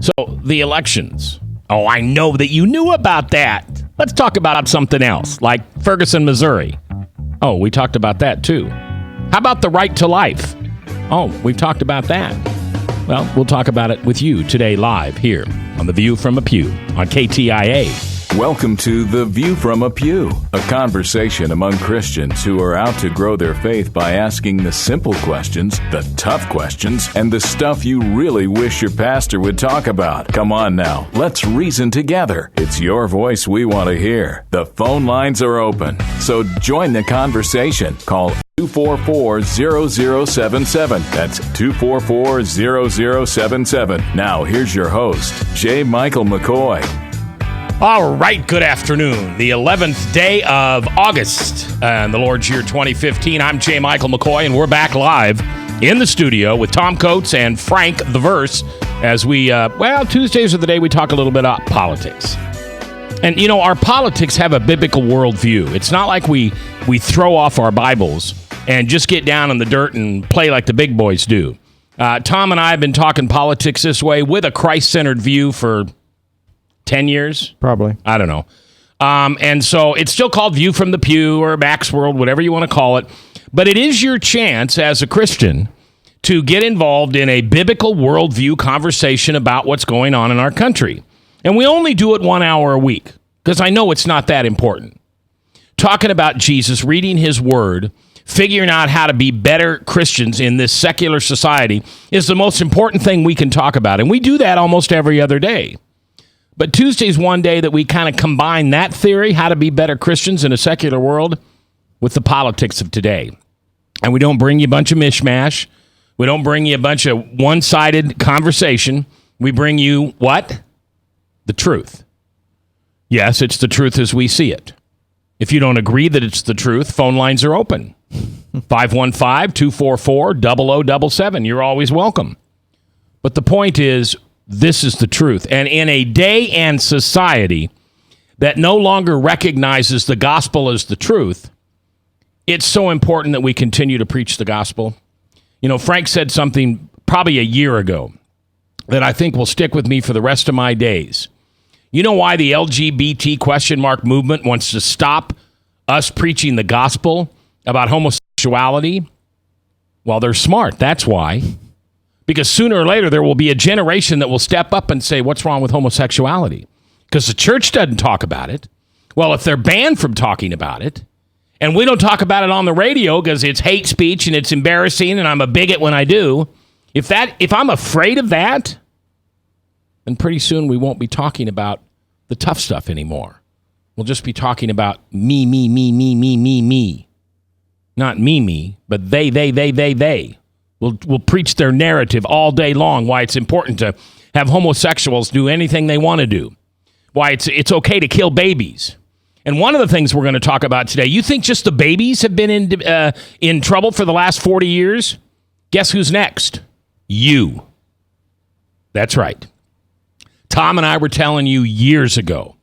So, the elections. Oh, I know that you knew about that. Let's talk about something else, like Ferguson, Missouri. Oh, we talked about that too. How about the right to life? Oh, we've talked about that. Well, we'll talk about it with you today live here on The View from a Pew on KTIA. Welcome to The View from a Pew, a conversation among Christians who are out to grow their faith by asking the simple questions, the tough questions, and the stuff you really wish your pastor would talk about. Come on now, let's reason together. It's your voice we want to hear. The phone lines are open, so join the conversation. Call 244-0077. That's 244-0077. Now, here's your host, J. Michael McCoy. All right, good afternoon. The 11th day of August in the Lord's year 2015. I'm J. Michael McCoy, and we're back live in the studio with Tom Coates and Frank the Verse as we, Tuesdays are the day we talk a little bit about politics. And, you know, our politics have a biblical worldview. It's not like we throw off our Bibles and just get down in the dirt and play like the big boys do. Tom and I have been talking politics this way with a Christ-centered view for 10 years? Probably. I don't know. And so it's still called View from the Pew or Mac's World, whatever you want to call it. But it is your chance as a Christian to get involved in a biblical worldview conversation about what's going on in our country. And we only do it 1 hour a week because I know it's not that important. Talking about Jesus, reading his word, figuring out how to be better Christians in this secular society is the most important thing we can talk about. And we do that almost every other day. But Tuesday's one day that we kind of combine that theory, how to be better Christians in a secular world, with the politics of today. And we don't bring you a bunch of mishmash. We don't bring you a bunch of one-sided conversation. We bring you what? The truth. Yes, it's the truth as we see it. If you don't agree that it's the truth, phone lines are open. 515-244-0077. You're always welcome. But the point is, this is the truth. And in a day and society that no longer recognizes the gospel as the truth, it's so important that we continue to preach the gospel. You know, Frank said something probably a year ago that I think will stick with me for the rest of my days. You know why the LGBT ? Movement wants to stop us preaching the gospel about homosexuality? Well, they're smart. That's why. Because sooner or later, there will be a generation that will step up and say, what's wrong with homosexuality? Because the church doesn't talk about it. Well, if they're banned from talking about it, and we don't talk about it on the radio because it's hate speech and it's embarrassing and I'm a bigot when I do, if I'm afraid of that, then pretty soon we won't be talking about the tough stuff anymore. We'll just be talking about me. Not me, but they. We'll preach their narrative all day long, why it's important to have homosexuals do anything they want to do, why it's okay to kill babies. And one of the things we're going to talk about today, you think just the babies have been in trouble for the last 40 years? Guess who's next? You. That's right. Tom and I were telling you years ago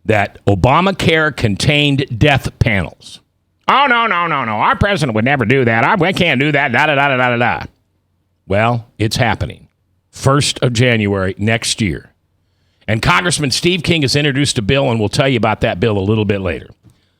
that Obamacare contained death panels. Oh, no. Our president would never do that. We can't do that. Da. Well, it's happening. 1st of January next year. And Congressman Steve King has introduced a bill, and we'll tell you about that bill a little bit later.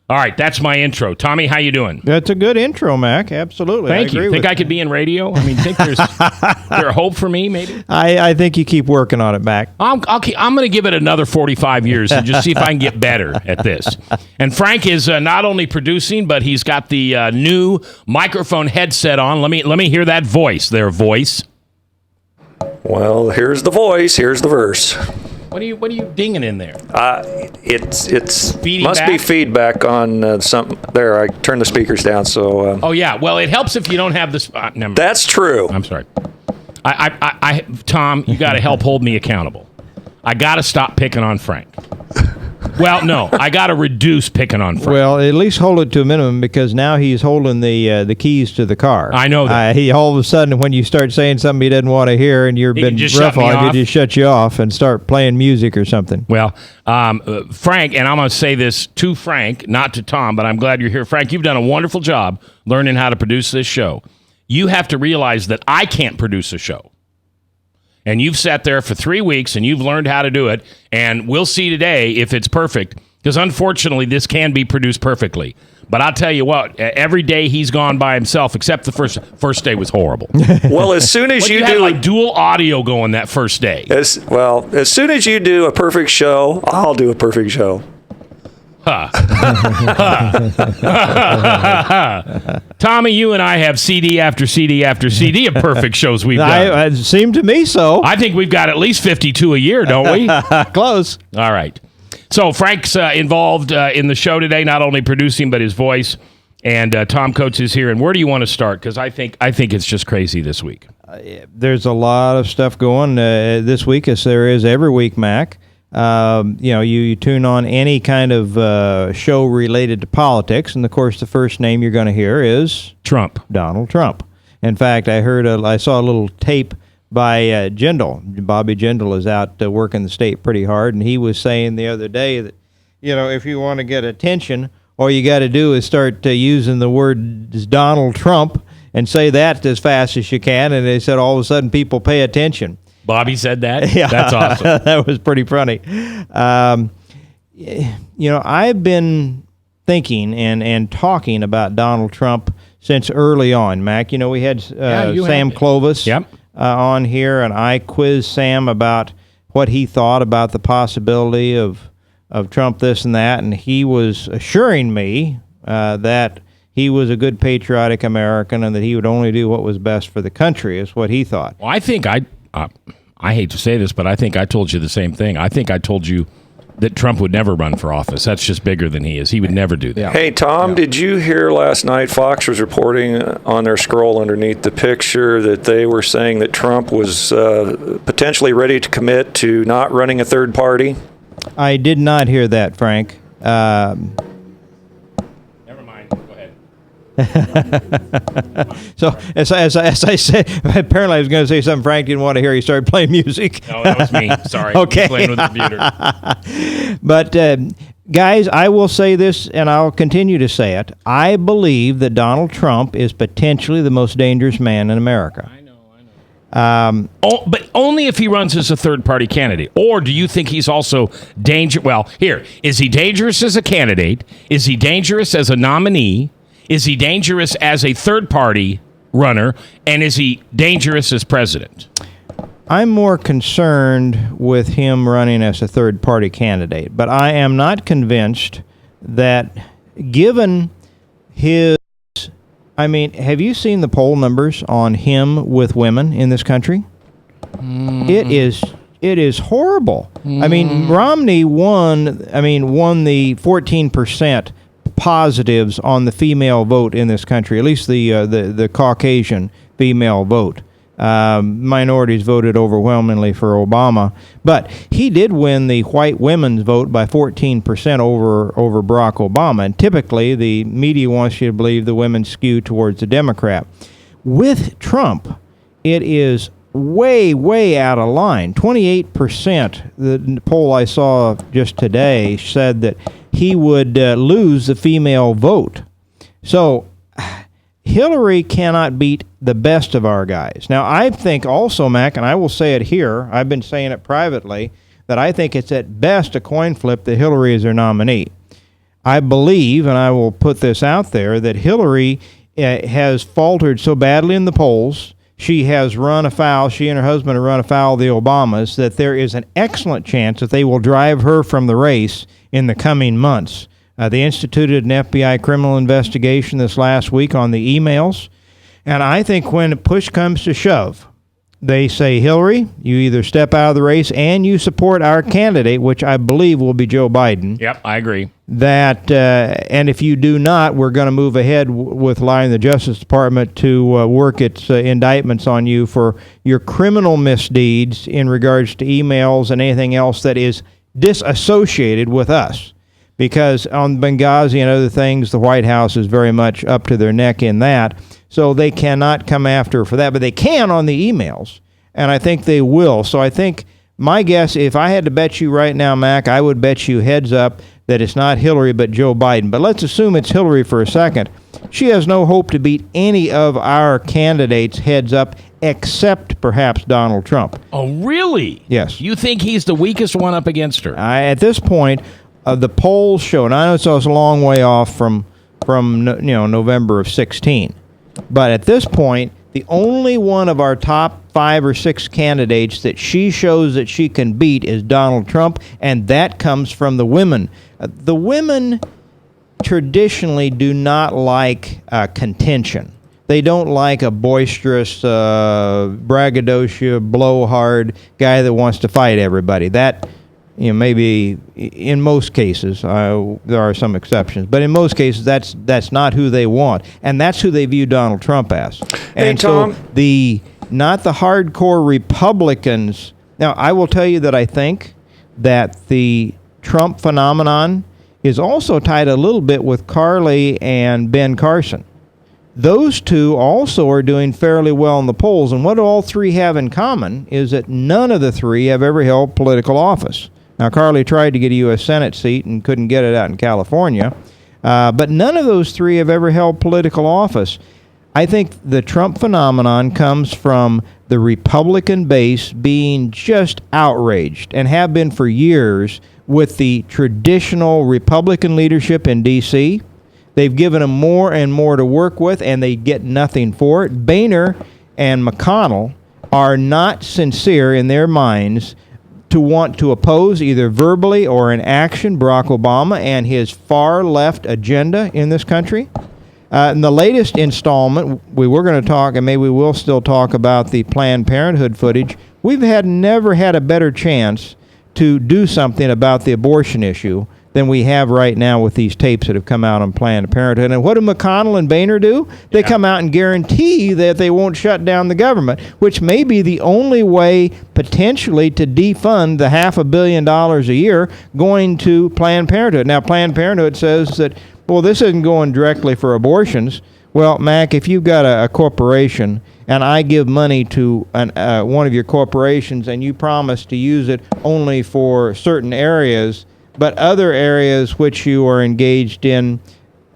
All right, that's my intro. Tommy, how you doing? That's a good intro, Mac. Absolutely. Thank you. Think I could be in radio? I mean, think there's there a hope for me, maybe? I think you keep working on it, Mac. I'm going to give it another 45 years and just see if I can get better at this. And Frank is not only producing, but he's got the new microphone headset on. Let me hear that voice there, voice. Well, here's the voice. Here's the verse. What are you dinging in there? It's Feeding must back? be feedback on something. There, I turned the speakers down. So. Oh yeah. Well, it helps if you don't have this. That's true. I'm sorry. I Tom, you got to help hold me accountable. I got to stop picking on Frank. Well, no, I got to reduce picking on Frank. Well, at least hold it to a minimum because now he's holding the keys to the car. I know that. He all of a sudden, when you start saying something he doesn't want to hear and you've been rough on, he just shut you off and start playing music or something. Well, Frank, and I'm going to say this to Frank, not to Tom, but I'm glad you're here. Frank, you've done a wonderful job learning how to produce this show. You have to realize that I can't produce a show. and you've sat there for 3 weeks and you've learned how to do it, and we'll see today if it's perfect, because unfortunately this can be produced perfectly. But I'll tell you what, every day he's gone by himself, except the first day was horrible. Well, as soon as you had like dual audio going that first day. As soon as you do a perfect show, I'll do a perfect show. Tommy, you and I have CD after CD after CD of perfect shows we've done. It seemed to me so. I think we've got at least 52 a year, don't we? Close. All right. So Frank's involved in the show today, not only producing, but his voice. And Tom Coates is here. And where do you want to start? Because I think it's just crazy this week. There's a lot of stuff going this week, as there is every week, Mac. You tune on any kind of show related to politics, and of course the first name you're going to hear is Trump. Donald Trump. In fact, I saw a little tape by Jindal. Bobby Jindal is out working the state pretty hard, and he was saying the other day that, if you want to get attention, all you got to do is start using the word Donald Trump and say that as fast as you can, and they said all of a sudden people pay attention. Bobby said that? Yeah. That's awesome. That was pretty funny. I've been thinking and talking about Donald Trump since early on, Mac. We had Sam Clovis on here, and I quizzed Sam about what he thought about the possibility of Trump this and that, and he was assuring me that he was a good patriotic American and that he would only do what was best for the country, is what he thought. Well, I think I hate to say this, but I think I told you the same thing. I think I told you that Trump would never run for office. That's just bigger than he is. He would never do that. Hey, Tom, did you hear last night Fox was reporting on their scroll underneath the picture that they were saying that Trump was potentially ready to commit to not running a third party? I did not hear that, Frank. Never mind. Go ahead. So, as I said, apparently I was going to say something Frank didn't want to hear. He started playing music. No, that was me. Sorry. Okay. I'm playing with the computer. But, guys, I will say this, and I'll continue to say it. I believe that Donald Trump is potentially the most dangerous man in America. I know. But only if he runs as a third-party candidate. Or do you think he's also dangerous? Well, here, is he dangerous as a candidate? Is he dangerous as a nominee? Is he dangerous as a third-party runner? And is he dangerous as president? I'm more concerned with him running as a third-party candidate. But I am not convinced that given his... have you seen the poll numbers on him with women in this country? It is horrible. Romney won the 14% positives on the female vote in this country, at least the Caucasian female vote. Minorities voted overwhelmingly for Obama, but he did win the white women's vote by 14% over Barack Obama. And typically, the media wants you to believe the women skew towards the Democrat. With Trump, it is way, way out of line. 28%, the poll I saw just today said that he would lose the female vote. So Hillary cannot beat the best of our guys. Now, I think also, Mac, and I will say it here, I've been saying it privately, that I think it's at best a coin flip that Hillary is their nominee. I believe, and I will put this out there, that Hillary has faltered so badly in the polls, she has run afoul, she and her husband have run afoul of the Obamas, that there is an excellent chance that they will drive her from the race in the coming months. They instituted an FBI criminal investigation this last week on the emails, and I think when push comes to shove, they say, Hillary, you either step out of the race and you support our candidate, which I believe will be Joe Biden. Yep, I agree. And if you do not, we're going to move ahead with allowing the Justice Department to work its indictments on you for your criminal misdeeds in regards to emails and anything else that is disassociated with us. Because on Benghazi and other things, the White House is very much up to their neck in that. So they cannot come after her for that, but they can on the emails, and I think they will. So I think my guess, if I had to bet you right now, Mac, I would bet you heads up that it's not Hillary but Joe Biden. But let's assume it's Hillary for a second. she has no hope to beat any of our candidates heads up, except perhaps Donald Trump. Oh, really? Yes. You think he's the weakest one up against her? At this point, the polls show, and I know it's a long way off from November of 16, but at this point, the only one of our top 5 or 6 candidates that she shows that she can beat is Donald Trump, and that comes from the women. The women traditionally do not like contention. They don't like a boisterous, braggadocio, blowhard guy that wants to fight everybody. That, maybe in most cases, there are some exceptions, but in most cases, that's not who they want, and that's who they view Donald Trump as. Hey, And Tom. so not the hardcore Republicans. Now, I will tell you that I think that the Trump phenomenon is also tied a little bit with Carly and Ben Carson. Those two also are doing fairly well in the polls, and what all three have in common is that none of the three have ever held political office. Now, Carly tried to get a U.S. Senate seat and couldn't get it out in California, but none of those three have ever held political office. I think the Trump phenomenon comes from the Republican base being just outraged, and have been for years, with the traditional Republican leadership in D.C. They've given them more and more to work with, and they get nothing for it. Boehner and McConnell are not sincere in their minds to want to oppose, either verbally or in action, Barack Obama and his far-left agenda in this country. In the latest installment, we were going to talk, and maybe we will still talk about the Planned Parenthood footage. We've never had a better chance to do something about the abortion issue than we have right now with these tapes that have come out on Planned Parenthood. And what do McConnell and Boehner do? They come out and guarantee that they won't shut down the government, which may be the only way potentially to defund the $500 million a year going to Planned Parenthood. Now, Planned Parenthood says that, well, this isn't going directly for abortions. Well, Mac, if you've got a corporation and I give money to one of your corporations and you promise to use it only for certain areas, but other areas which you are engaged in,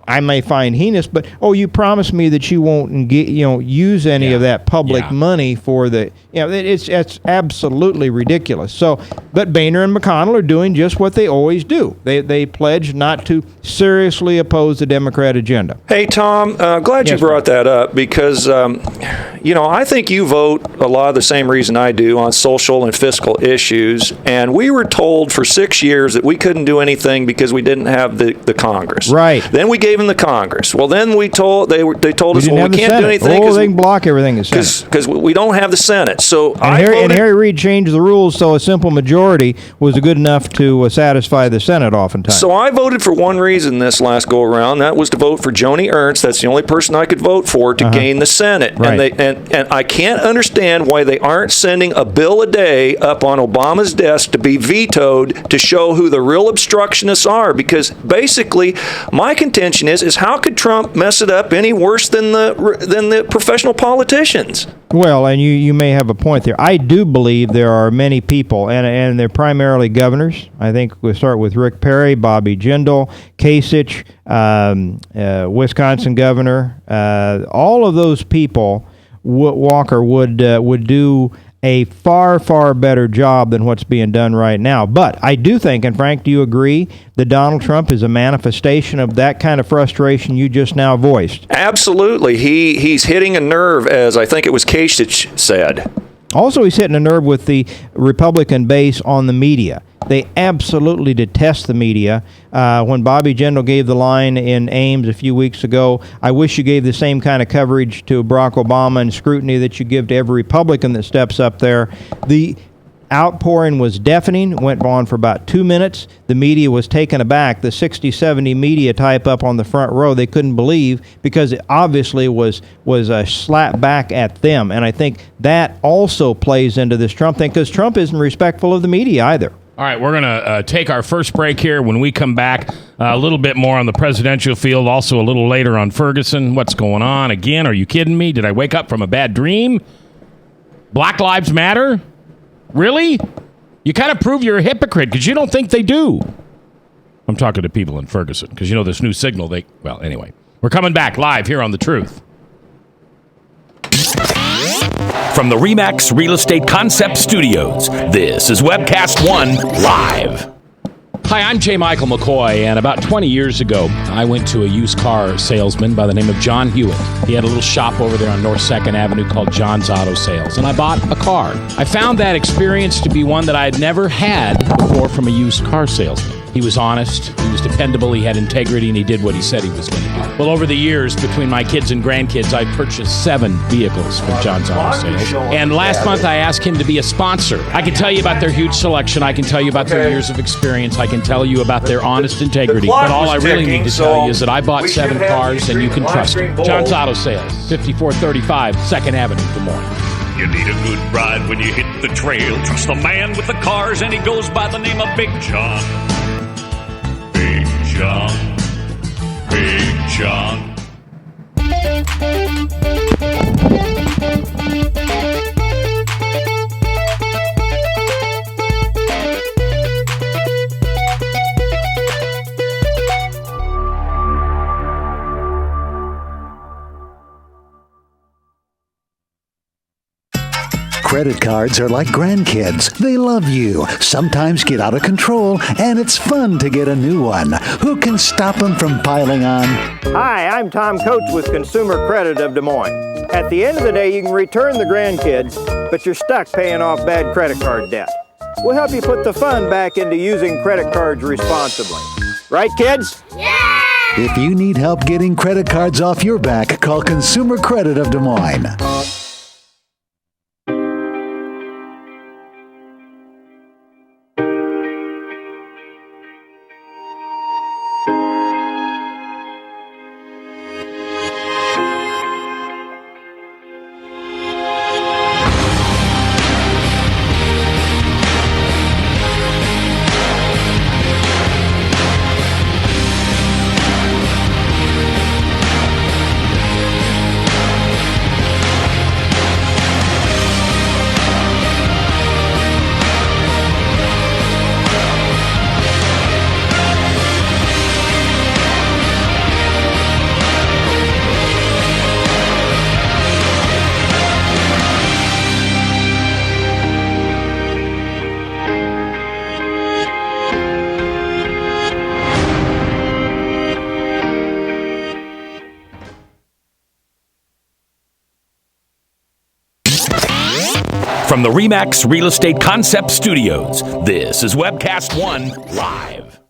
I may find heinous, but, you promise me that you won't use any of that public money for the, it's absolutely ridiculous. So, but Boehner and McConnell are doing just what they always do. They pledge not to seriously oppose the Democrat agenda. Hey, Tom, glad you brought that up because, I think you vote a lot of the same reason I do on social and fiscal issues. And we were told for 6 years that we couldn't do anything because we didn't have the Congress. Right. Then we gave them the Congress. Well, then they told us, well, we can't do anything they can block everything in the Senate. Because we don't have the Senate. So Harry Reid changed the rules so a simple majority was good enough to satisfy the Senate oftentimes. So I voted for one reason this last go-around. That was to vote for Joni Ernst. That's the only person I could vote for to gain the Senate. Right. And I can't understand why they aren't sending a bill a day up on Obama's desk to be vetoed to show who the real obstructionists are. Because basically, my contention is how could Trump mess it up any worse than the professional politicians? Well, and you may have a point there. I do believe there are many people, and they're primarily governors. I think we'll start with Rick Perry, Bobby Jindal, Kasich, Wisconsin governor. All of those people, Walker, would do a far, far better job than what's being done right now. But I do think, and Frank, do you agree that Donald Trump is a manifestation of that kind of frustration you just now voiced? Absolutely. He's hitting a nerve, as I think it was Kasich said. Also, he's hitting a nerve with the Republican base on the media. They absolutely detest the media. When Bobby Jindal gave the line in Ames a few weeks ago, I wish you gave the same kind of coverage to Barack Obama and scrutiny that you give to every Republican that steps up there. The outpouring was deafening, went on for about 2 minutes. The media was taken aback. The 60, 70 media type up on the front row, they couldn't believe because it obviously was a slap back at them. And I think that also plays into this Trump thing because Trump isn't respectful of the media either. All right, we're going to take our first break here. When we come back, a little bit more on the presidential field, also a little later on Ferguson. What's going on? Again, are you kidding me? Did I wake up from a bad dream? Black Lives Matter? Really? You kind of prove you're a hypocrite because you don't think they do. I'm talking to people in Ferguson because, this new signal, anyway. We're coming back live here on The Truth. From the RE/MAX Real Estate Concept Studios, this is Webcast One Live. Hi, I'm J. Michael McCoy, and about 20 years ago, I went to a used car salesman by the name of John Hewitt. He had a little shop over there on North 2nd Avenue called John's Auto Sales, and I bought a car. I found that experience to be one that I had never had before from a used car salesman. He was honest, he was dependable, he had integrity, and he did what he said he was going to do. Well, over the years, between my kids and grandkids, I've purchased 7 vehicles from John's Auto Sales. And last month, I asked him to be a sponsor. I can tell you about their huge selection. I can tell you about their years of experience. I can tell you about their honest integrity. But all I really need to tell you is that I bought 7 cars, and you can trust them. John's Auto Sales, 5435 2nd Avenue, Des Moines. You need a good ride when you hit the trail. Trust the man with the cars, and he goes by the name of Big John. Big John. Big John. Credit cards are like grandkids. They love you, sometimes get out of control, and it's fun to get a new one. Who can stop them from piling on? Hi, I'm Tom Coates with Consumer Credit of Des Moines. At the end of the day, you can return the grandkids, but you're stuck paying off bad credit card debt. We'll help you put the fun back into using credit cards responsibly. Right, kids? Yeah! If you need help getting credit cards off your back, call Consumer Credit of Des Moines. From the RE/MAX Real Estate Concept Studios, this is Webcast One Live.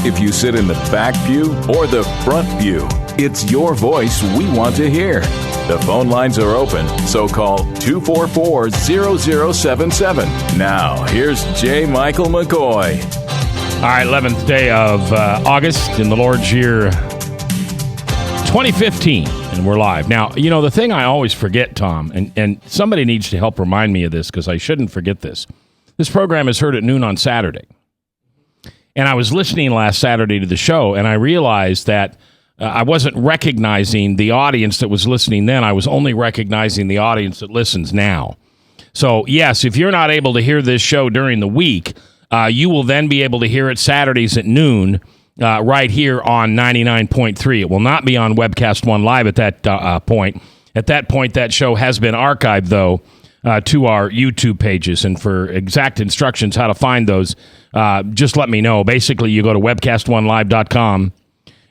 If you sit in the back pew or the front pew, it's your voice we want to hear. The phone lines are open, so call 244-0077. Now, here's J. Michael McCoy. All right, 11th day of August in the Lord's year 2015, and we're live. Now, you know, the thing I always forget, Tom, and somebody needs to help remind me of this because I shouldn't forget this. This program is heard at noon on Saturday. And I was listening last Saturday to the show, and I realized that I wasn't recognizing the audience that was listening then. I was only recognizing the audience that listens now. So, yes, if you're not able to hear this show during the week, you will then be able to hear it Saturdays at noon right here on 99.3. It will not be on Webcast One Live at that point. At that point, that show has been archived, though, to our YouTube pages. And for exact instructions how to find those, just let me know. Basically, you go to webcastonelive.com.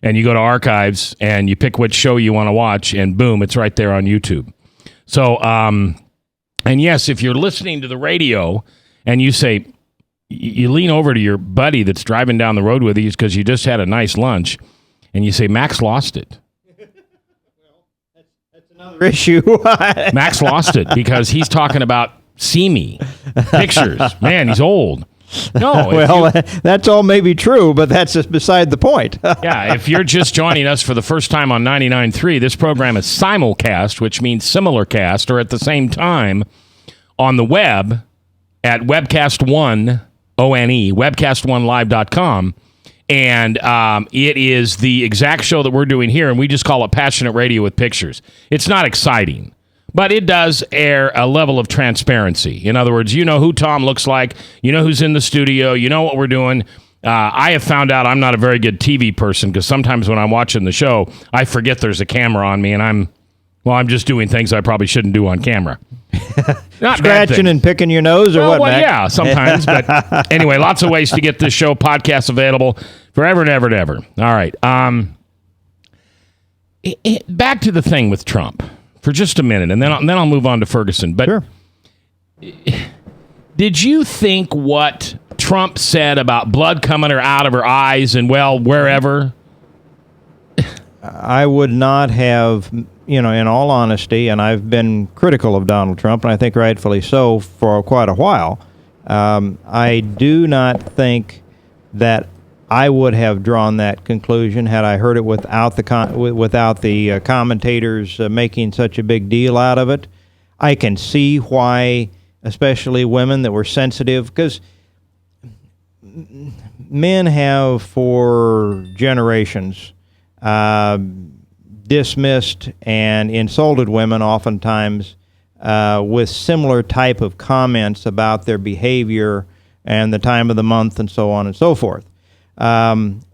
And you go to archives and you pick which show you want to watch, and boom, it's right there on YouTube. So, and yes, if you're listening to the radio and you say, you lean over to your buddy that's driving down the road with you because you just had a nice lunch, and you say, Max lost it. That's another issue. Max lost it because he's talking about see me pictures. Man, he's old. No, well, that's all maybe true, but that's just beside the point. Yeah, if you're just joining us for the first time on 99.3, this program is simulcast, which means similar cast, or at the same time on the web at Webcast One, ONE, webcastonelive.com. And it is the exact show that we're doing here, and we just call it Passionate Radio with Pictures. It's not exciting, but it does air a level of transparency. In other words, you know who Tom looks like, you know who's in the studio, you know what we're doing. I have found out I'm not a very good TV person because sometimes when I'm watching the show, I forget there's a camera on me, and I'm just doing things I probably shouldn't do on camera. Not scratching and picking your nose or what, Mac? Yeah, sometimes. But anyway, lots of ways to get this show podcast available forever and ever and ever. All right. Back to the thing with Trump for just a minute, and then I'll move on to Ferguson. But sure. Did you think what Trump said about blood coming out of her eyes and, well, wherever? I would not have, in all honesty, and I've been critical of Donald Trump, and I think rightfully so for quite a while. I do not think that I would have drawn that conclusion had I heard it without the commentators making such a big deal out of it. I can see why, especially women that were sensitive, because men have for generations dismissed and insulted women oftentimes with similar type of comments about their behavior and the time of the month and so on and so forth.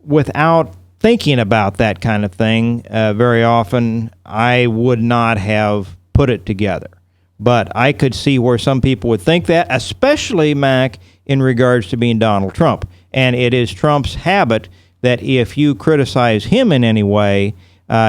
Without thinking about that kind of thing, very often I would not have put it together. But I could see where some people would think that, especially, Mac, in regards to being Donald Trump. And it is Trump's habit that if you criticize him in any way,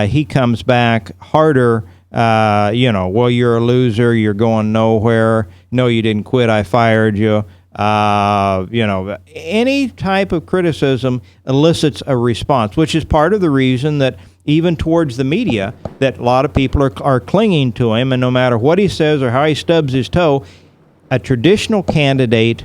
he comes back harder, well, you're a loser, you're going nowhere, no, you didn't quit, I fired you. Any type of criticism elicits a response, which is part of the reason that even towards the media, that a lot of people are clinging to him, and no matter what he says or how he stubs his toe, a traditional candidate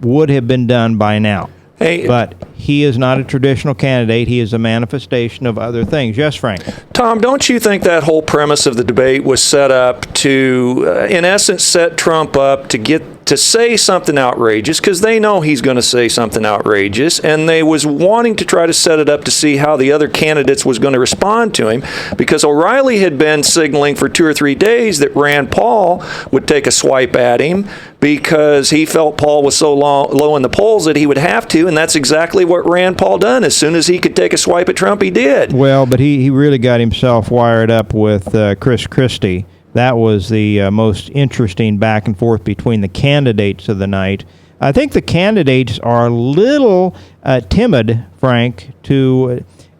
would have been done by now. Hey, but he is not a traditional candidate. He is a manifestation of other things. Yes, Frank? Tom, don't you think that whole premise of the debate was set up to, in essence, set Trump up to say something outrageous, because they know he's going to say something outrageous, and they was wanting to try to set it up to see how the other candidates was going to respond to him, because O'Reilly had been signaling for 2 or 3 days that Rand Paul would take a swipe at him because he felt Paul was so low in the polls that he would have to, and that's exactly what Rand Paul done. As soon as he could take a swipe at Trump, he did. Well, but he really got himself wired up with Chris Christie. That was the most interesting back and forth between the candidates of the night. I think the candidates are a little timid, Frank,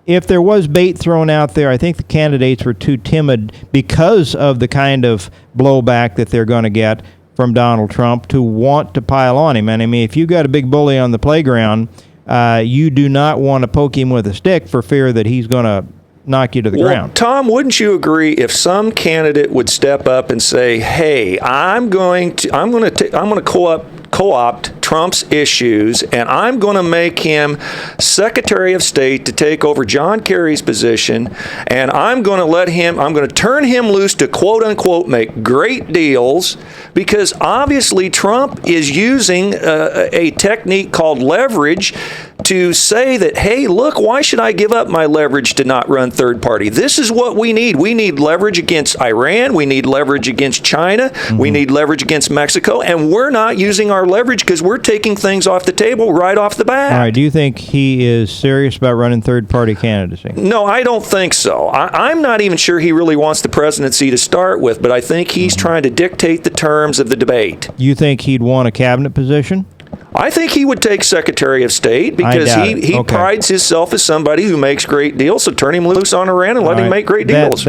if there was bait thrown out there, I think the candidates were too timid because of the kind of blowback that they're going to get from Donald Trump to want to pile on him. And I mean, if you got a big bully on the playground, you do not want to poke him with a stick for fear that he's going to knock you to the ground. Tom, wouldn't you agree if some candidate would step up and say, "Hey, I'm going to co-opt Trump's issues, and I'm going to make him Secretary of State to take over John Kerry's position, and I'm going to turn him loose to quote unquote make great deals," because obviously Trump is using a technique called leverage to say that, hey, look, why should I give up my leverage to not run third party? This is what we need. We need leverage against Iran. We need leverage against China. Mm-hmm. We need leverage against Mexico. And we're not using our leverage because we're taking things off the table right off the bat. All right. Do you think he is serious about running third party candidacy? No, I don't think so. I'm not even sure he really wants the presidency to start with, but I think he's trying to dictate the terms of the debate. You think he'd want a cabinet position? I think he would take Secretary of State because he prides himself as somebody who makes great deals. So turn him loose on Iran and let him make great deals.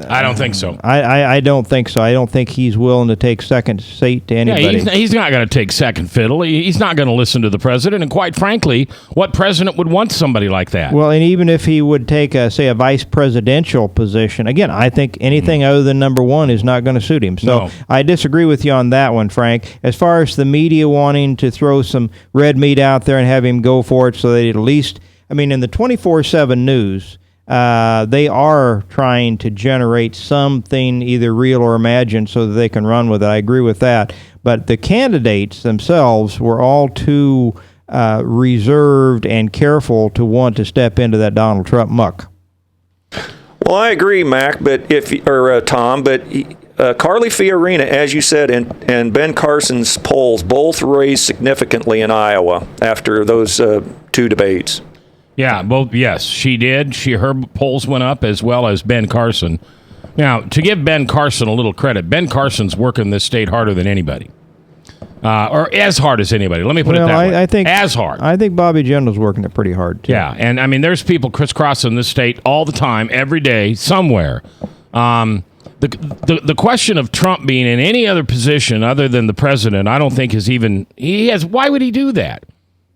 I don't think so. I don't think so. I don't think he's willing to take second seat to anybody. Yeah, he's not going to take second fiddle. He's not going to listen to the president. And quite frankly, what president would want somebody like that? Well, and even if he would take, a vice presidential position, again, I think anything other than number one is not going to suit him. So I disagree with you on that one, Frank. As far as the media wanting to throw some red meat out there and have him go for it so that at least, in the 24/7 news, they are trying to generate something either real or imagined so that they can run with it. I agree with that. But the candidates themselves were all too reserved and careful to want to step into that Donald Trump muck. Well, I agree, Mac, Tom, but Carly Fiorina, as you said, and Ben Carson's polls both raised significantly in Iowa after those two debates. Yeah, both. Yes, she did. Her polls went up as well as Ben Carson. Now, to give Ben Carson a little credit, Ben Carson's working this state harder than anybody. Or as hard as anybody. Let me put it that way. I think as hard. I think Bobby Jindal's working it pretty hard, too. Yeah, and I mean, there's people crisscrossing this state all the time, every day, somewhere. The question of Trump being in any other position other than the president, I don't think is even... Why would he do that?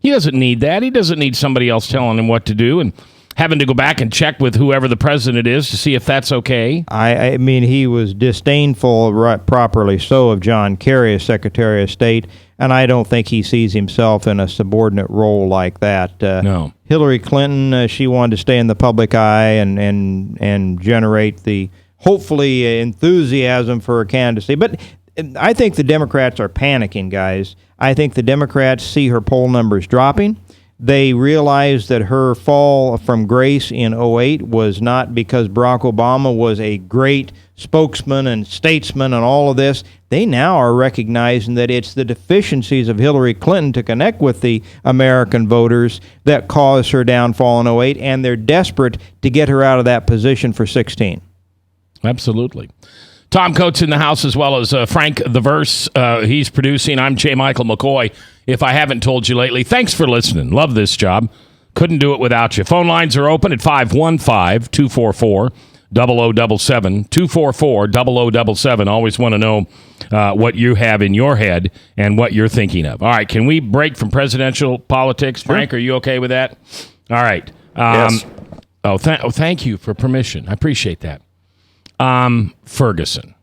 He doesn't need that. He doesn't need somebody else telling him what to do and having to go back and check with whoever the president is to see if that's okay. I mean, he was disdainful, properly so, of John Kerry as Secretary of State, and I don't think he sees himself in a subordinate role like that. No. Hillary Clinton, she wanted to stay in the public eye and generate the, hopefully, enthusiasm for her candidacy. But I think the Democrats are panicking, guys. I think the Democrats see her poll numbers dropping. They realized that her fall from grace in 2008 was not because Barack Obama was a great spokesman and statesman and all of this. They now are recognizing that it's the deficiencies of Hillary Clinton to connect with the American voters that caused her downfall in 2008, and they're desperate to get her out of that position for 2016. Absolutely. Tom Coates in the house, as well as Frank the Verse. He's producing. I'm J. Michael McCoy. If I haven't told you lately, thanks for listening. Love this job. Couldn't do it without you. Phone lines are open at 515-244-0077. 244-0077. Always want to know what you have in your head and what you're thinking of. All right, can we break from presidential politics? Frank, are you okay with that? All right. Yes. Thank you for permission. I appreciate that. Ferguson.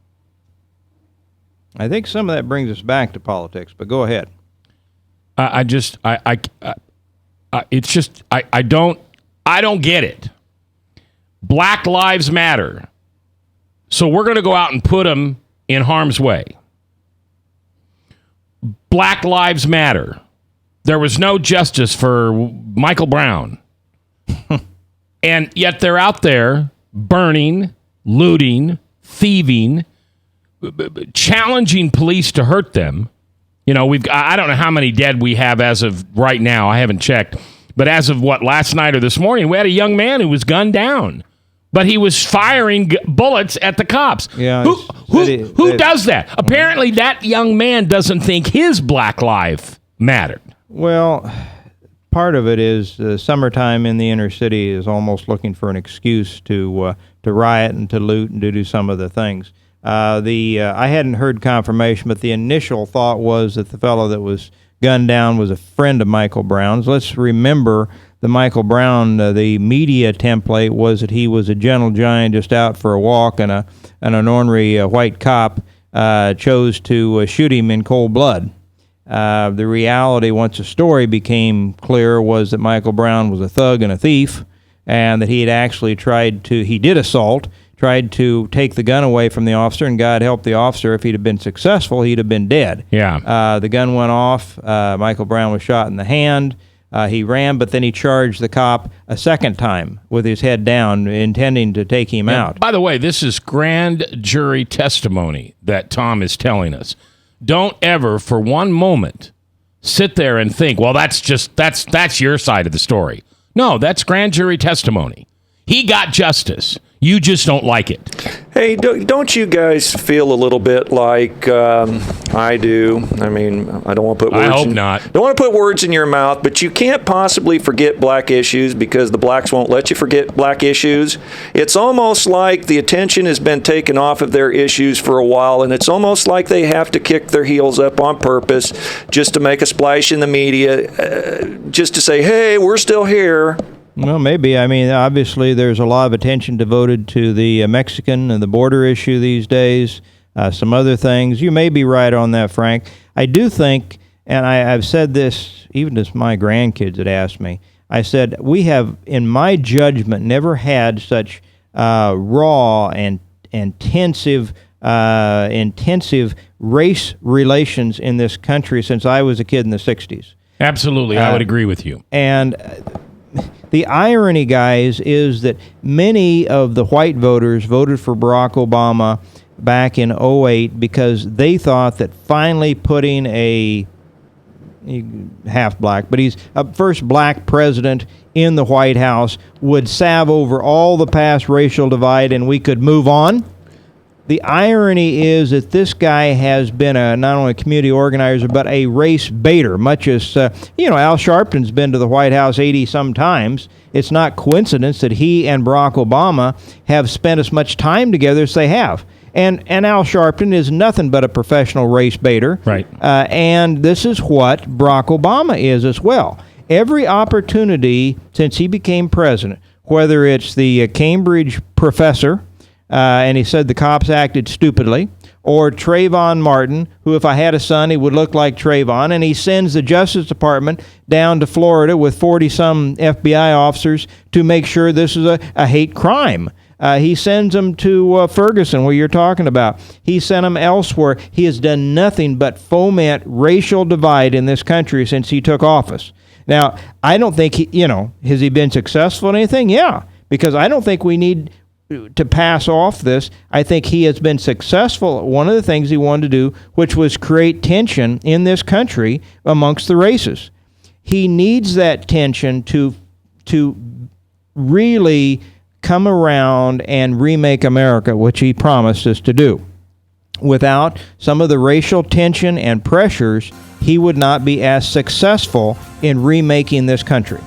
I think some of that brings us back to politics, but go ahead. I don't get it. Black lives matter. So we're going to go out and put them in harm's way. Black lives matter. There was no justice for Michael Brown. And yet they're out there burning, looting, thieving, challenging police to hurt them. You know, I don't know how many dead we have as of right now. I haven't checked. But as of last night or this morning, we had a young man who was gunned down. But he was firing bullets at the cops. Yeah, who does that? Apparently that young man doesn't think his black life mattered. Well, part of it is summertime in the inner city is almost looking for an excuse to riot and to loot and to do some of the things. I hadn't heard confirmation, but the initial thought was that the fellow that was gunned down was a friend of Michael Brown's. Let's remember the Michael Brown, the media template was that he was a gentle giant just out for a walk, and an ornery white cop chose to shoot him in cold blood. The reality, once the story became clear, was that Michael Brown was a thug and a thief, and that he had actually he did assault, tried to take the gun away from the officer, and God help the officer, if he'd have been successful, he'd have been dead. Yeah. The gun went off. Michael Brown was shot in the hand. He ran, but then he charged the cop a second time with his head down, intending to take him out. By the way, this is grand jury testimony that Tom is telling us. Don't ever, for one moment, sit there and think, well, that's your side of the story. No, that's grand jury testimony. He got justice. You just don't like it. Hey, don't you guys feel a little bit like I do? I mean, I don't want to put words. I hope not. Don't want to put words in your mouth, but you can't possibly forget black issues because the blacks won't let you forget black issues. It's almost like the attention has been taken off of their issues for a while, and it's almost like they have to kick their heels up on purpose just to make a splash in the media, just to say, hey, we're still here. Well, maybe. I mean, obviously, there's a lot of attention devoted to the Mexican and the border issue these days, some other things. You may be right on that, Frank. I do think, and I've said this even to my grandkids that asked me, I said, we have, in my judgment, never had such raw and intensive race relations in this country since I was a kid in the 60s. Absolutely. I would agree with you. And the irony, guys, is that many of the white voters voted for Barack Obama back in 2008 because they thought that finally putting half black, but he's a first black president in the White House would salve over all the past racial divide and we could move on. The irony is that this guy has been not only a community organizer, but a race baiter, much as, Al Sharpton's been to the White House 80-some times. It's not coincidence that he and Barack Obama have spent as much time together as they have. And Al Sharpton is nothing but a professional race baiter. Right. And this is what Barack Obama is as well. Every opportunity since he became president, whether it's the Cambridge professor, and he said the cops acted stupidly, or Trayvon Martin, who if I had a son, he would look like Trayvon, and he sends the Justice Department down to Florida with 40-some FBI officers to make sure this is a hate crime. He sends them to Ferguson, where you're talking about. He sent them elsewhere. He has done nothing but foment racial divide in this country since he took office. Now, I don't think has he been successful in anything? Yeah, because I don't think we need to pass off this. I think he has been successful at one of the things he wanted to do, which was create tension in this country amongst the races. He needs that tension to really come around and remake America, which he promised us to do. Without some of the racial tension and pressures, he would not be as successful in remaking this country.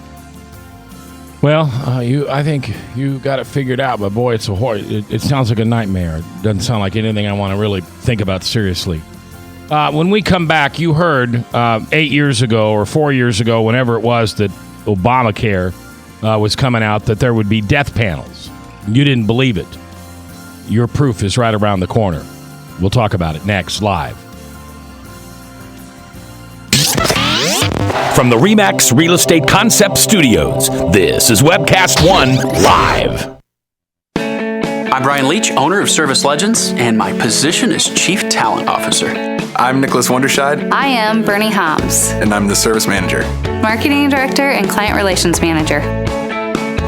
Well, I think you got it figured out, but boy, it's it sounds like a nightmare. It doesn't sound like anything I want to really think about seriously. When we come back, you heard 8 years ago or 4 years ago, whenever it was that Obamacare was coming out, that there would be death panels. You didn't believe it. Your proof is right around the corner. We'll talk about it next, live. From the RE/MAX Real Estate Concept Studios, this is Webcast One Live. I'm Brian Leach, owner of Service Legends, and my position is Chief Talent Officer. I'm Nicholas Wonderscheid. I am Bernie Hobbs. And I'm the Service Manager. Marketing Director and Client Relations Manager.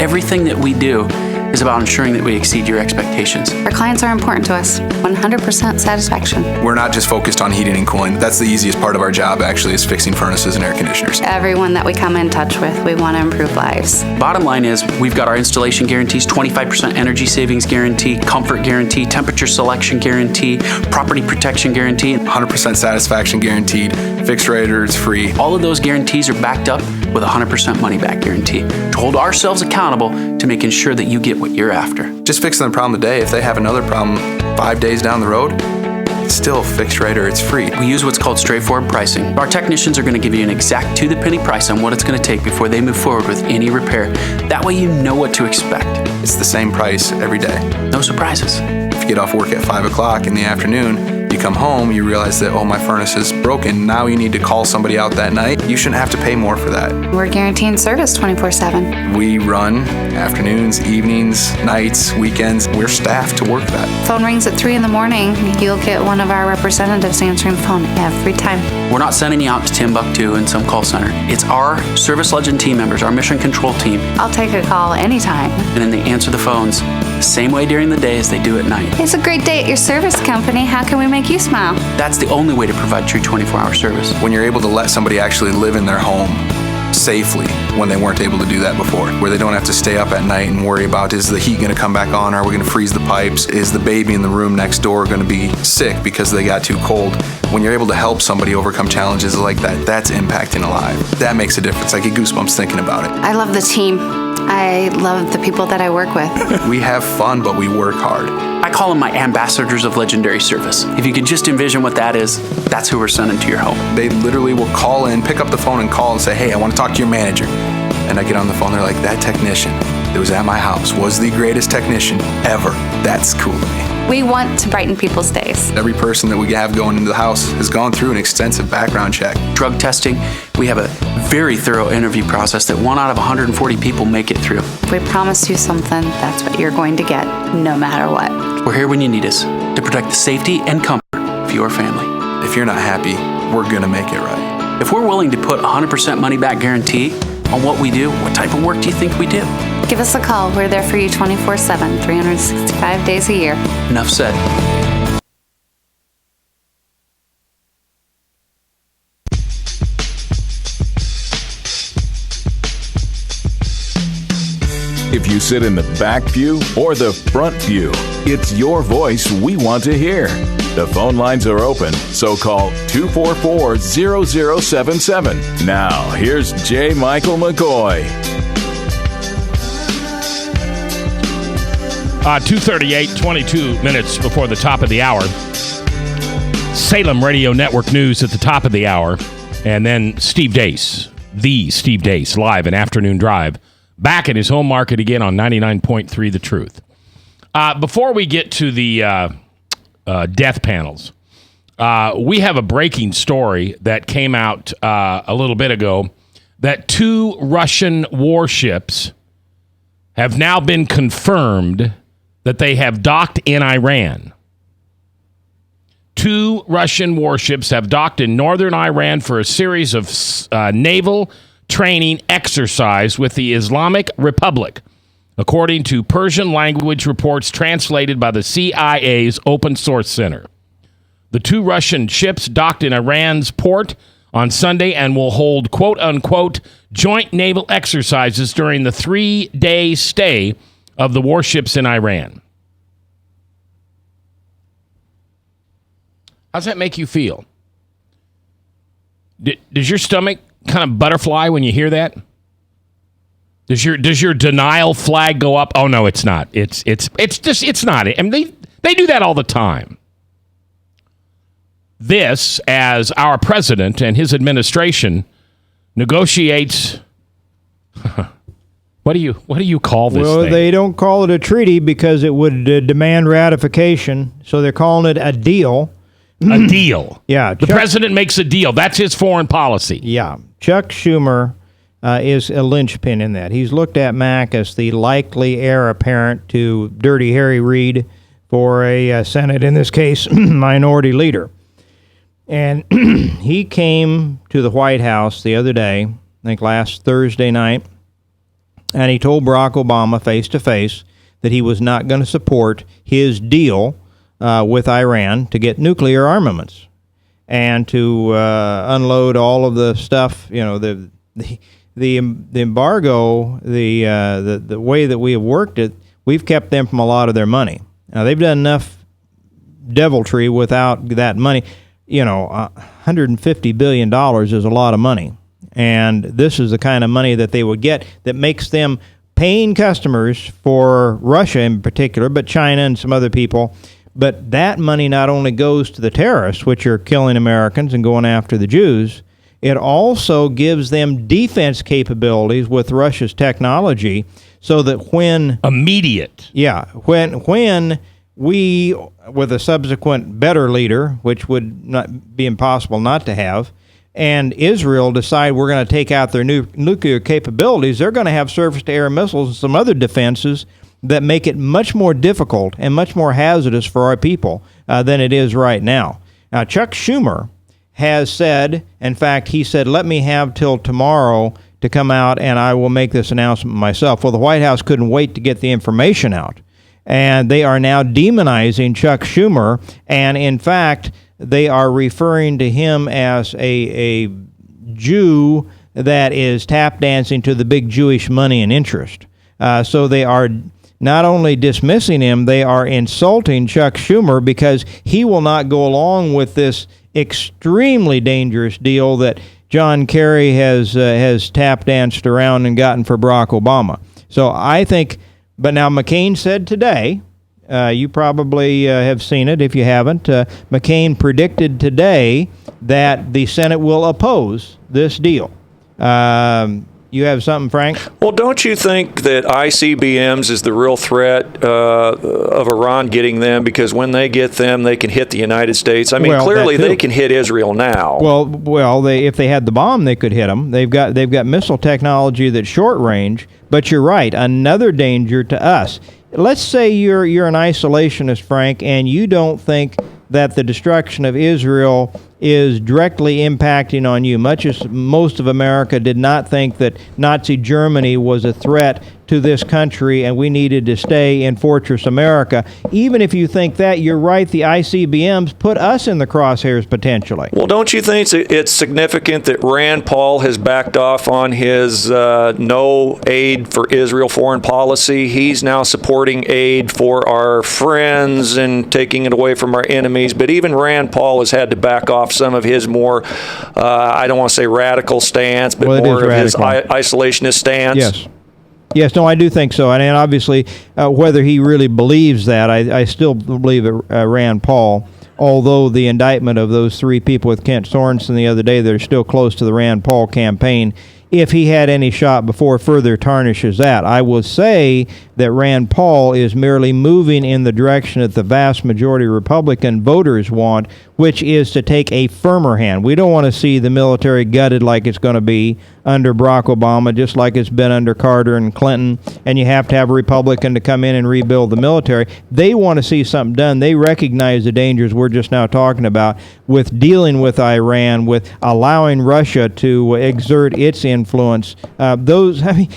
Everything that we do is about ensuring that we exceed your expectations. Our clients are important to us. 100% satisfaction. We're not just focused on heating and cooling. That's the easiest part of our job, actually, is fixing furnaces and air conditioners. Everyone that we come in touch with, we want to improve lives. Bottom line is, we've got our installation guarantees, 25% energy savings guarantee, comfort guarantee, temperature selection guarantee, property protection guarantee. 100% satisfaction guaranteed. Fixed rate or it's free. All of those guarantees are backed up with a 100% money back guarantee to hold ourselves accountable to making sure that you get what you're after. Just fixing the problem today. If they have another problem 5 days down the road, it's still fixed rate or it's free. We use what's called straightforward pricing. Our technicians are going to give you an exact to-the-penny price on what it's going to take before they move forward with any repair. That way you know what to expect. It's the same price every day. No surprises. If you get off work at 5 o'clock in the afternoon, you come home, you realize that, my furnace is broken. Now you need to call somebody out that night. You shouldn't have to pay more for that. We're guaranteeing service 24/7. We run afternoons, evenings, nights, weekends. We're staffed to work that. Phone rings at 3 in the morning. You'll get one of our representatives answering the phone every time. We're not sending you out to Timbuktu in some call center. It's our Service Legend team members, our mission control team. I'll take a call anytime. And then they answer the phones the same way during the day as they do at night. It's a great day at your service company. How can we make you smile? That's the only way to provide true 24-hour service. When you're able to let somebody actually live in their home safely when they weren't able to do that before, where they don't have to stay up at night and worry about, is the heat going to come back on? Are we going to freeze the pipes? Is the baby in the room next door going to be sick because they got too cold? When you're able to help somebody overcome challenges like that, that's impacting a life. That makes a difference. I get goosebumps thinking about it. I love the team. I love the people that I work with. We have fun, but we work hard. I call them my ambassadors of legendary service. If you could just envision what that is, that's who we're sending to your home. They literally will call in, pick up the phone and call and say, hey, I want to talk to your manager. And I get on the phone, they're like, that technician that was at my house was the greatest technician ever. That's cool to me. We want to brighten people's days. Every person that we have going into the house has gone through an extensive background check. Drug testing, we have a very thorough interview process that 1 out of 140 people make it through. If we promise you something, that's what you're going to get, no matter what. We're here when you need us to protect the safety and comfort of your family. If you're not happy, we're going to make it right. If we're willing to put 100% money back guarantee on what we do, what type of work do you think we do? Give us a call. We're there for you 24/7, 365 days a year. Enough said. If you sit in the back pew or the front pew, it's your voice we want to hear. The phone lines are open, so call 244-0077. Now, here's J. Michael McCoy. 2:38, 22 minutes before the top of the hour. Salem Radio Network News at the top of the hour. And then Steve Deace, the Steve Deace, live in Afternoon Drive. Back in his home market again on 99.3 The Truth. Before we get to the death panels, we have a breaking story that came out a little bit ago that 2 Russian warships have now been confirmed that they have docked in Iran. 2 Russian warships have docked in northern Iran for a series of naval training exercise with the Islamic Republic, according to Persian language reports translated by the CIA's Open Source Center. The 2 Russian ships docked in Iran's port on Sunday and will hold quote-unquote joint naval exercises during the 3-day stay of the warships in Iran. How's that make you feel? Does your stomach kind of butterfly when you hear that? Does your denial flag go up? Oh no, it's not. It's not. I mean, they do that all the time. This, as our president and his administration negotiates. What do you call this Well, thing? they don't call it a treaty because it would demand ratification, so they're calling it a deal. A deal. Yeah. The president makes a deal. That's his foreign policy. Yeah. Chuck Schumer is a linchpin in that. He's looked at Mac as the likely heir apparent to Dirty Harry Reid for a Senate, in this case, minority leader. And he came to the White House the other day, I think last Thursday night, and he told Barack Obama face-to-face that he was not going to support his deal with Iran to get nuclear armaments and to unload all of the stuff, the embargo, the way that we have worked it, we've kept them from a lot of their money. Now, they've done enough deviltry without that money. $150 billion is a lot of money. And this is the kind of money that they would get that makes them paying customers for Russia in particular, but China and some other people. But that money not only goes to the terrorists, which are killing Americans and going after the Jews, it also gives them defense capabilities with Russia's technology so that when... Immediate. Yeah. When we, with a subsequent better leader, which would not be impossible not to have, and Israel decide we're going to take out their nuclear capabilities, they're going to have surface-to-air missiles and some other defenses that make it much more difficult and much more hazardous for our people than it is right now. Now, Chuck Schumer has said, in fact, he said, let me have till tomorrow to come out and I will make this announcement myself. Well, the White House couldn't wait to get the information out. And they are now demonizing Chuck Schumer. And in fact, they are referring to him as a Jew that is tap dancing to the big Jewish money and interest. So they are not only dismissing him, they are insulting Chuck Schumer because he will not go along with this extremely dangerous deal that John Kerry has tap danced around and gotten for Barack Obama. So I think, but now McCain said today, you probably have seen it if you haven't, McCain predicted today that the Senate will oppose this deal. You have something, Frank? Well, don't you think that ICBMs is the real threat of Iran getting them? Because when they get them, they can hit the United States. I mean, clearly they can hit Israel now. Well, if they had the bomb, they could hit them. They've got missile technology that's short range. But you're right, another danger to us. Let's say you're an isolationist, Frank, and you don't think that the destruction of Israel is directly impacting on you. Much as most of America did not think that Nazi Germany was a threat to this country and we needed to stay in Fortress America. Even if you think that, you're right, the ICBMs put us in the crosshairs potentially. Well, don't you think it's significant that Rand Paul has backed off on his no aid for Israel foreign policy? He's now supporting aid for our friends and taking it away from our enemies. But even Rand Paul has had to back off some of his more, I don't want to say radical stance, but more of his isolationist stance. Yes, no, I do think so. And obviously, whether he really believes that, I still believe Rand Paul, although the indictment of those three people with Kent Sorensen the other day that are still close to the Rand Paul campaign, if he had any shot before further tarnishes that. I will say that Rand Paul is merely moving in the direction that the vast majority of Republican voters want, which is to take a firmer hand. We don't want to see the military gutted like it's going to be under Barack Obama, just like it's been under Carter and Clinton, and you have to have a Republican to come in and rebuild the military. They want to see something done. They recognize the dangers we're just now talking about with dealing with Iran, with allowing Russia to exert its influence. Barack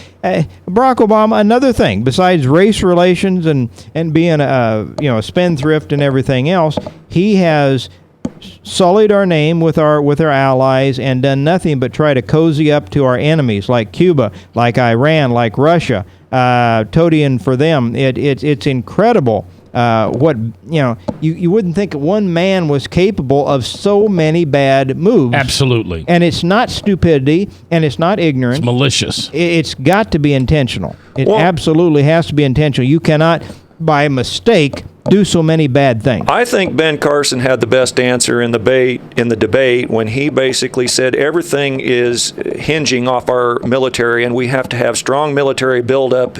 Obama, another thing, besides race relations and being a spendthrift and everything else, he has sullied our name with our allies and done nothing but try to cozy up to our enemies like Cuba, like Iran, like Russia, toadying for them. It's incredible what you wouldn't think one man was capable of so many bad moves. Absolutely. And it's not stupidity and it's not ignorance. It's malicious. It's got to be intentional. It absolutely has to be intentional. You cannot, by mistake, do so many bad things. I think Ben Carson had the best answer in the debate when he basically said everything is hinging off our military and we have to have strong military buildup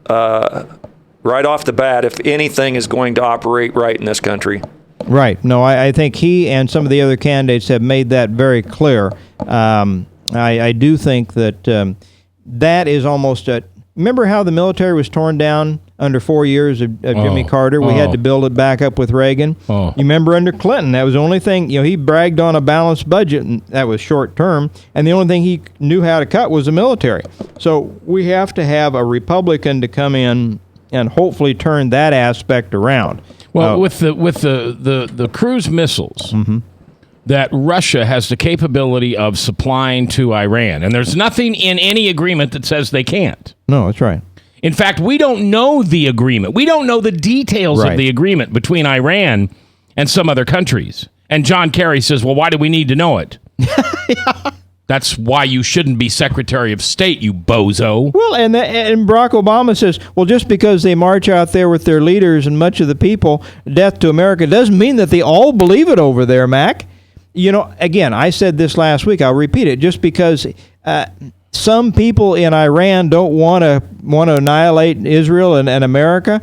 right off the bat if anything is going to operate right in this country. Right. No, I think he and some of the other candidates have made that very clear. I do think that that is almost a... Remember how the military was torn down under 4 years of Jimmy Carter? We had to build it back up with Reagan. You remember under Clinton, that was the only thing, he bragged on a balanced budget, and that was short term, and the only thing he knew how to cut was the military. So we have to have a Republican to come in and hopefully turn that aspect around. Well, with the cruise missiles that Russia has the capability of supplying to Iran, and there's nothing in any agreement that says they can't. No, that's right. In fact, we don't know the agreement. We don't know the details of the agreement between Iran and some other countries. And John Kerry says, well, why do we need to know it? That's why you shouldn't be Secretary of State, you bozo. Well, and Barack Obama says, well, just because they march out there with their leaders and much of the people, death to America, doesn't mean that they all believe it over there, Mac. Again, I said this last week, I'll repeat it, just because some people in Iran don't want to annihilate Israel and America.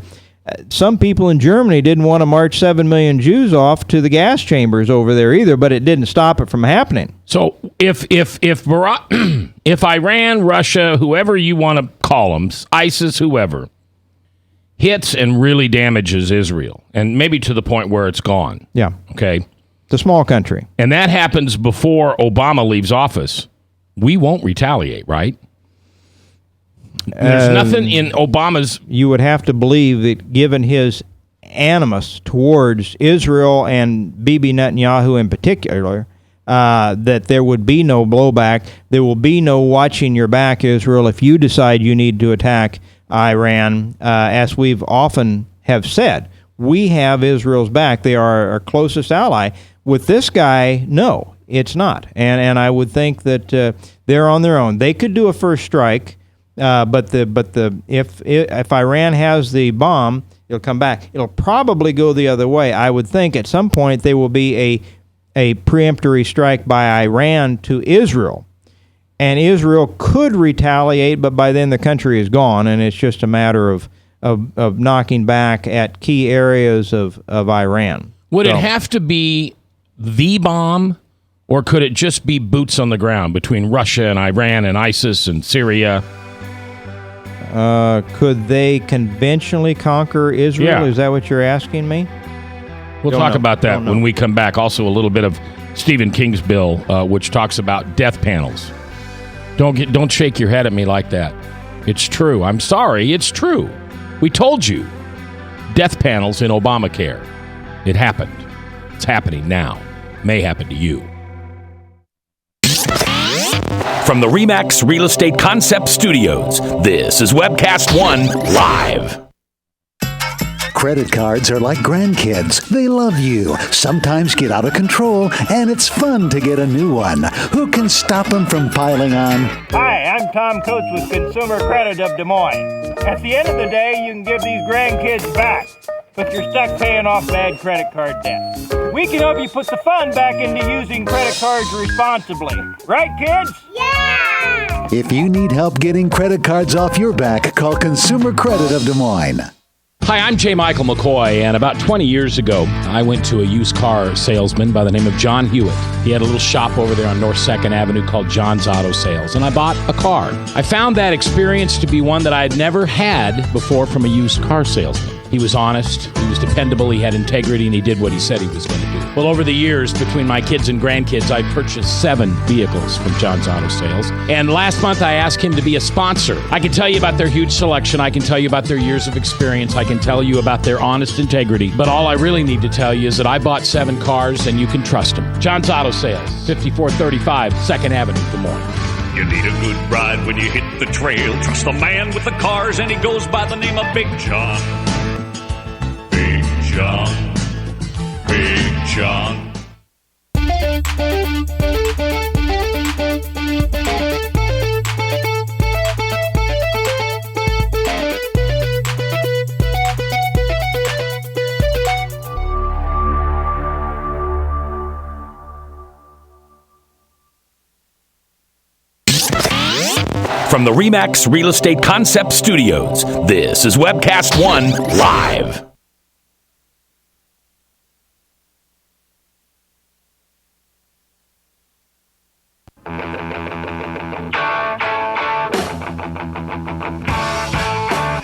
Some people in Germany didn't want to march 7 million Jews off to the gas chambers over there either, but it didn't stop it from happening. So if Iran, Russia, whoever you want to call them, ISIS, whoever, hits and really damages Israel, and maybe to the point where it's gone. Yeah. Okay. It's a small country. And that happens before Obama leaves office. We won't retaliate, right? There's nothing in Obama's... You would have to believe that given his animus towards Israel and Bibi Netanyahu in particular, that there would be no blowback. There will be no watching your back, Israel, if you decide you need to attack Iran. As we've often have said, we have Israel's back. They are our closest ally. With this guy, no, it's not. And I would think that they're on their own. They could do a first strike. But if Iran has the bomb, it'll come back. It'll probably go the other way. I would think at some point there will be a preemptory strike by Iran to Israel, and Israel could retaliate, but by then the country is gone, and it's just a matter of knocking back at key areas of Iran. Would it have to be the bomb, or could it just be boots on the ground between Russia and Iran and ISIS and Syria? Could they conventionally conquer Israel? Yeah. Is that what you're asking me? We'll talk about that when we come back. Also, a little bit of Stephen King's bill, which talks about death panels. Don't shake your head at me like that. It's true. I'm sorry. It's true. We told you. Death panels in Obamacare. It happened. It's happening now. May happen to you. From the RE/MAX Real Estate Concept Studios, this is Webcast One Live. Credit cards are like grandkids. They love you, sometimes get out of control, and it's fun to get a new one. Who can stop them from piling on? Hi, I'm Tom Coates with Consumer Credit of Des Moines. At the end of the day, you can give these grandkids back, but you're stuck paying off bad credit card debt. We can help you put the fun back into using credit cards responsibly. Right, kids? Yeah! If you need help getting credit cards off your back, call Consumer Credit of Des Moines. Hi, I'm J. Michael McCoy, and about 20 years ago, I went to a used car salesman by the name of John Hewitt. He had a little shop over there on North 2nd Avenue called John's Auto Sales, and I bought a car. I found that experience to be one that I had never had before from a used car salesman. He was honest, he was dependable, he had integrity, and he did what he said he was going to do. Well, over the years, between my kids and grandkids, I purchased 7 vehicles from John's Auto Sales. And last month, I asked him to be a sponsor. I can tell you about their huge selection. I can tell you about their years of experience. I can tell you about their honest integrity. But all I really need to tell you is that I bought 7 cars, and you can trust them. John's Auto Sales, 5435 2nd Avenue, Des Moines. You need a good ride when you hit the trail. Trust the man with the cars, and he goes by the name of Big John. Big John. Big John. From the RE/MAX Real Estate Concept Studios, this is Webcast One Live.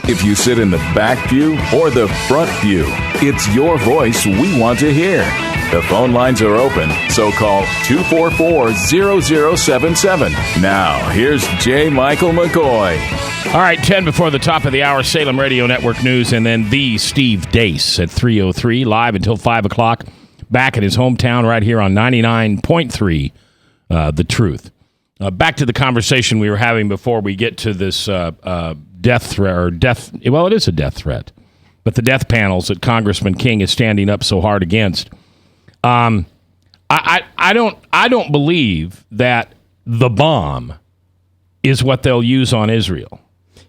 If you sit in the back pew or the front pew, it's your voice we want to hear. The phone lines are open, so call 244-0077. Now, here's J. Michael McCoy. All right, 10 before the top of the hour, Salem Radio Network News, and then the Steve Deace at 3:03, live until 5 o'clock, back at his hometown right here on 99.3, The Truth. Back to the conversation we were having before we get to this death threat, well, it is a death threat, but the death panels that Congressman King is standing up so hard against. I don't believe that the bomb is what they'll use on Israel.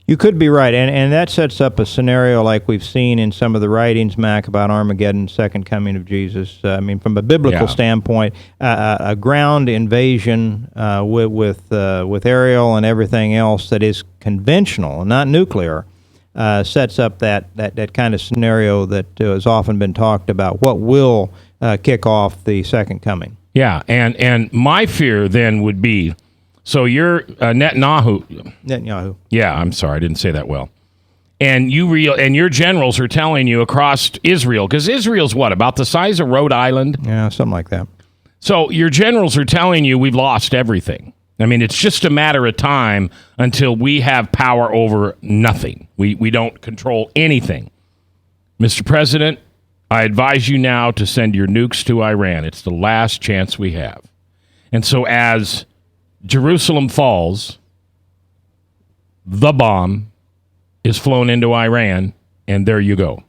You could be right, and that sets up a scenario like we've seen in some of the writings, Mac, about Armageddon, second coming of Jesus. I mean, from a biblical standpoint, a ground invasion with aerial and everything else that is conventional, not nuclear, sets up that kind of scenario that has often been talked about. What will kick off the second coming? Yeah, and my fear then would be, so you're Netanyahu. Yeah, I'm sorry, I didn't say that well. And your generals are telling you across Israel, because Israel's what, about the size of Rhode Island? Yeah, something like that. So your generals are telling you we've lost everything. I mean, it's just a matter of time until we have power over nothing. We don't control anything. Mr. President, I advise you now to send your nukes to Iran. It's the last chance we have. And so as Jerusalem falls, the bomb is flown into Iran, and there you go.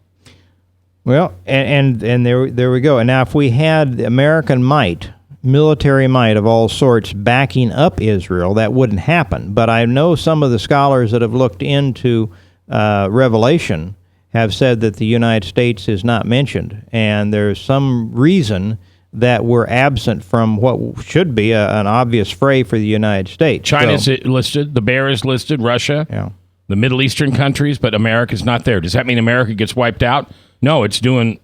Well, and there we go. And now if we had American might, military might of all sorts backing up Israel, that wouldn't happen. But I know some of the scholars that have looked into Revelation have said that the United States is not mentioned, and there's some reason that we're absent from what should be an obvious fray for the United States. China's listed, the bear is listed, Russia, the Middle Eastern countries, but America's not there. Does that mean America gets wiped out? No, it's doing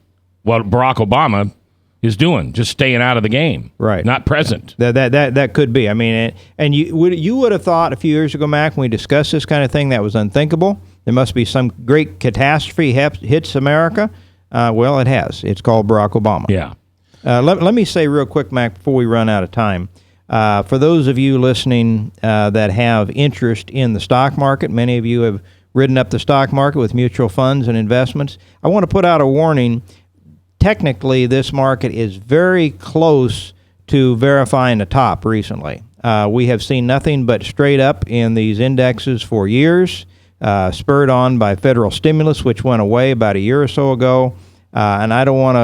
what Barack Obama is doing, just staying out of the game, right? Not present. That could be. I mean, and you would have thought a few years ago, Mac, when we discussed this kind of thing, that was unthinkable. There must be some great catastrophe hits America. Well, it has. It's called Barack Obama. Yeah. Let me say real quick, Mac, before we run out of time. For those of you listening that have interest in the stock market, many of you have ridden up the stock market with mutual funds and investments. I want to put out a warning. Technically, this market is very close to verifying the top recently. We have seen nothing but straight up in these indexes for years, spurred on by federal stimulus, which went away about a year or so ago. And I don't want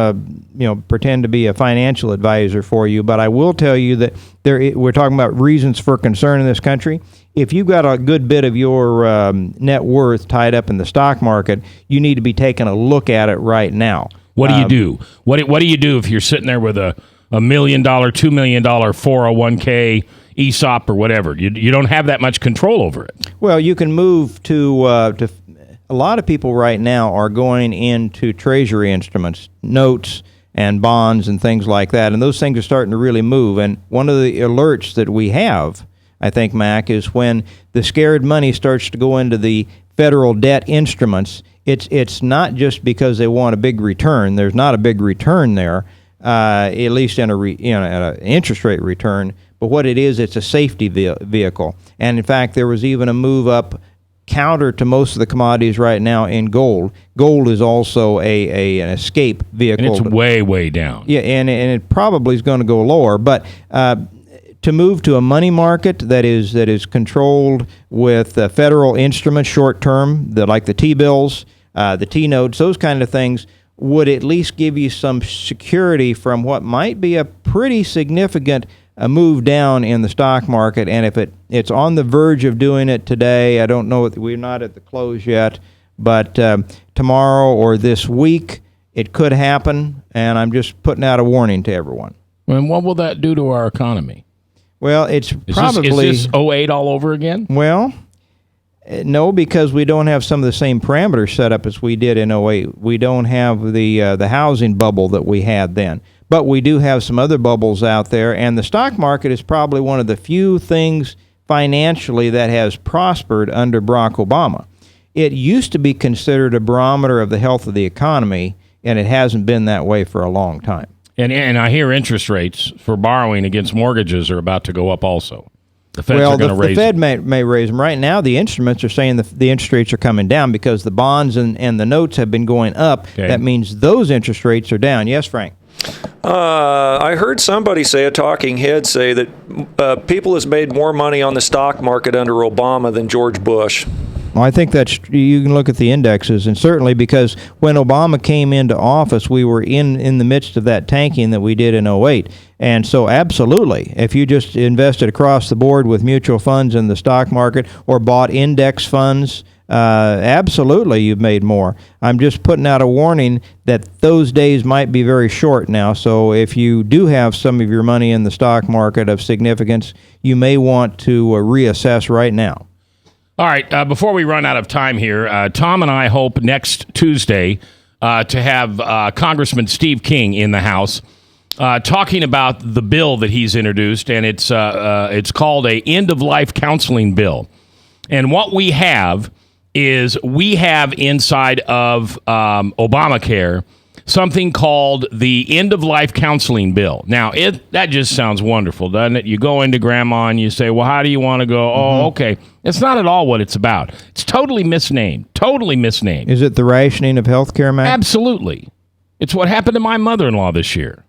to, pretend to be a financial advisor for you, but I will tell you that we're talking about reasons for concern in this country. If you've got a good bit of your net worth tied up in the stock market, you need to be taking a look at it right now. What do you do? What do you do if you're sitting there with a $1 million, $2 million 401k ESOP or whatever? You don't have that much control over it. Well, you can move to a lot of people right now are going into treasury instruments, notes and bonds and things like that, and those things are starting to really move. And one of the alerts that we have, I think, Mac, is when the scared money starts to go into the federal debt instruments. It's not just because they want a big return. There's not a big return there, at least in an interest rate return. But what it is, it's a safety vehicle. And in fact, there was even a move up counter to most of the commodities right now in gold. Gold is also an escape vehicle. And it's way down. Yeah, and it probably is going to go lower. But to move to a money market that is controlled with federal instruments, short term, like the T-bills, the T-notes, those kind of things, would at least give you some security from what might be a pretty significant move down in the stock market. And if it's on the verge of doing it today, I don't know, we're not at the close yet, but tomorrow or this week, it could happen, and I'm just putting out a warning to everyone. And what will that do to our economy? Well, it's probably... Is this 08 all over again? Well, no, because we don't have some of the same parameters set up as we did in 08. We don't have the housing bubble that we had then. But we do have some other bubbles out there, and the stock market is probably one of the few things financially that has prospered under Barack Obama. It used to be considered a barometer of the health of the economy, and it hasn't been that way for a long time. And I hear interest rates for borrowing against mortgages are about to go up also. The Feds are going to raise them. The Fed may raise them. Right now, the instruments are saying the interest rates are coming down because the bonds and the notes have been going up. Okay. That means those interest rates are down. Yes, Frank? I heard somebody say, a talking head say, that people has made more money on the stock market under Obama than George Bush. Well, I think you can look at the indexes, and certainly because when Obama came into office, we were in the midst of that tanking that we did in 08. And so absolutely, if you just invested across the board with mutual funds in the stock market or bought index funds, absolutely you've made more. I'm just putting out a warning that those days might be very short now. So if you do have some of your money in the stock market of significance, you may want to reassess right now. All right, before we run out of time here, Tom and I hope next Tuesday to have Congressman Steve King in the House talking about the bill that he's introduced, and it's called a end-of-life counseling bill. And what we have is inside of Obamacare something called the end-of-life counseling bill. Now, that just sounds wonderful, doesn't it? You go into grandma and you say, well, how do you want to go? Oh, okay. It's not at all what it's about. It's totally misnamed. Is it the rationing of health care, Matt? Absolutely. It's what happened to my mother-in-law this year.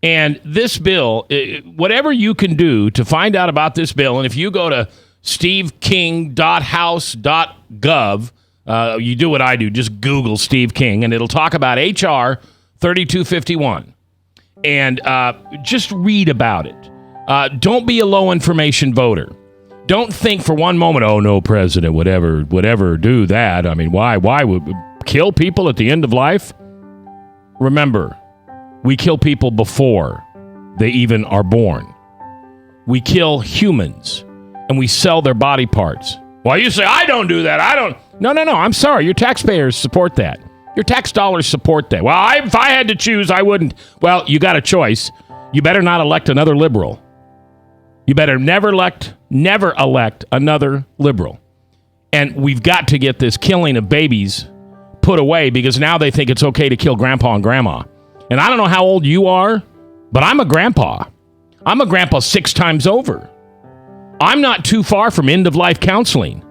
And this bill, whatever you can do to find out about this bill, and if you go to steveking.house.gov, you do what I do, just Google Steve King, and it'll talk about H.R. 3251. And just read about it. Don't be a low-information voter. Don't think for one moment, oh, no president would ever do that. I mean, why would kill people at the end of life? Remember, we kill people before they even are born. We kill humans, and we sell their body parts. Well, you say, I don't do that. I don't. No, I'm sorry. Your taxpayers support that. Your tax dollars support that. Well, if I had to choose, I wouldn't. Well, you got a choice. You better not elect another liberal. You better never elect another liberal. And we've got to get this killing of babies put away, because now they think it's okay to kill grandpa and grandma. And I don't know how old you are, but I'm a grandpa. I'm a grandpa 6 times over. I'm not too far from end-of-life counseling.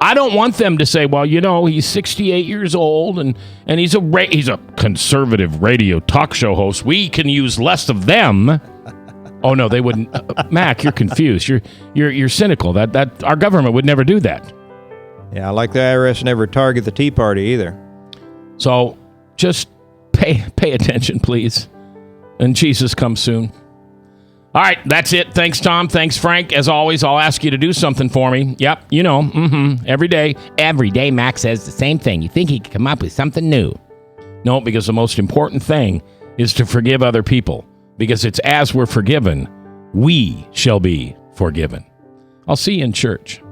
I don't want them to say, well, he's 68 years old and he's a conservative radio talk show host. We can use less of them. Oh, no, they wouldn't. Mac, you're confused. You're cynical. That our government would never do that. Yeah, like the IRS never target the Tea Party either. So just pay attention, please. And Jesus comes soon. All right, that's it. Thanks, Tom. Thanks, Frank. As always, I'll ask you to do something for me. Yep, every day. Every day, Mac says the same thing. You think he could come up with something new? No, because the most important thing is to forgive other people. Because it's as we're forgiven, we shall be forgiven. I'll see you in church.